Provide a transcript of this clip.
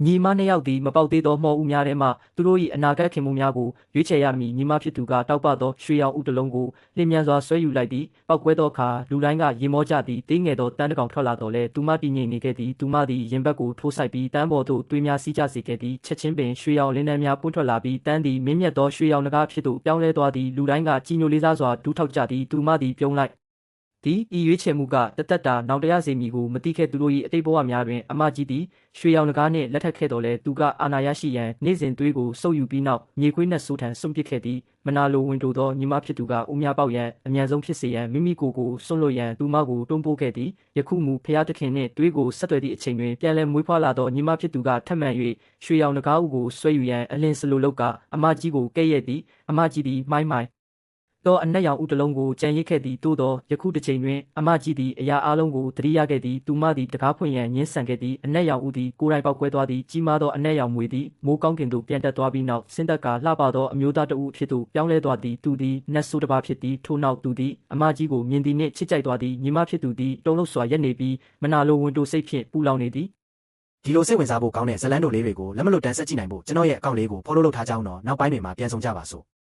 ညီမနှစ်ယောက်သည်မပေါက်သေးသောမော်ဦးများထဲမှသူတို့၏အနာဂတ်ခင်မှုများကိုရွေးချယ်ရမည်ညီမဖြစ်သူကတောက်ပသောရွှေရောင်ဦးတစ်လုံးကိုလျင်မြန်စွာဆွဲယူလိုက်သည်ပောက်ကွဲသောအခါလူတိုင်းကရေမောကြသည်သေးငယ်သောတန်းတစ်ကောင်ထွက်လာတော့လဲသူမတည်ငြိမ်နေခဲ့သည်သူမသည်ရင်ဘတ်ကိုထိုးဆိုင်ပြီးတန်းပေါ်သို့သွေးများစီးကျစေခဲ့သည်ချက်ချင်းပင်ရွှေရောင်လင်းနှန်းများပွင့်ထွက်လာပြီးတန်းသည်မင်းမြတ်သောရွှေရောင်နဂါးဖြစ်သို့ပြောင်းလဲသွားသည်လူတိုင်းကကြည်ညိုလေးစားစွာဒူးထောက်ကြသည်သူမသည်ပြုံးလိုက်ဒီဤရွေးချယ်မှုကတသက်တာနောက်တရားစေမည်ကိုမတိခဲ့သူတို့၏အတိတ်ဘဝများတွင်အမကြီးသည်ရွှေရောင်နဂါးနှင့်လက်ထပ်ခဲ့တော်လဲသူကအာဏာရရှိရန်နေ့စဉ်သွေးကိုစုပ်ယူပြီးနောက်မြေခွေးနှက်ဆိုးထံစွန့်ပစ်ခဲ့သည်မနာလိုဝင်တိုသောညီမဖြစ်သူကဦးများပေါက်ရန်အမြန်ဆုံးဖြစ်စေရန်မိမိကိုယ်ကိုစွန့်လွတ်ရန်သူမကိုတွန်းပို့ခဲ့သည်ယခုမူဖျားသခင်နှင့်သွေးကိုဆက်သွယ်သည့်အချိန်တွင်ပြန်လည်မွေးဖွားလာသောညီမဖြစ်သူကထပ်မံ၍ရွှေရောင်နဂါးဦးကိုဆွဲယူရန်အလင်းစလိုလုတ်ကအမကြီးကိုကဲ့ရဲ့သည်အမကြီးသည်မိုင်းသောအနက်ရောင်ဦးတစ်လုံးကိုကြံရစ်ခဲ့သည်သို့သောယခုတစ်ချိန်တွင်အမကြီးသည်အရာအလုံးကိုသတိရခဲ့သည်သူမသည်တကားဖွင့်ရန်ငင်းဆန်ခဲ့သည်အနက်ရောင်ဦးသည်ကိုယ်တိုင်ပေါက်ကွဲသွားသည်ကြီးမားသောအနက်ရောင်မွေသည်မိုးကောင်းကင်သို့ပြန်တက်သွားပြီးနောက်ဆင်းသက်ကလှပသောအမျိုးသားတဦးဖြစ်သို့ပြောင်းလဲသွားသည်သူသည်နတ်ဆိုးတစ်ပါးဖြစ်သည်ထို့နောက်သူသည်အမကြီးကိုမြင်သည်နှင့်ချစ်ကြိုက်သွားသည်ညီမဖြစ်သူသည်တုံ့လောက်စွာရက်နေပြီးမနာလိုဝင်တိုစိတ်ဖြင့်ပူလောင်နေသည်ဒီလိုစိတ်ဝင်စားဖို့ကောင်းတဲ့ဇလန်းတို့လေးတွေကိုလက်မလွတ်တမ်းဆက်ကြည့်နိုင်ဖို့ကျွန်တော်ရဲ့အကောင့်လေးကို follow လုပ်ထားကြအောင်တော့နောက်ပိုင်းတွေမှာပြန်ဆောင်ကြပါစို့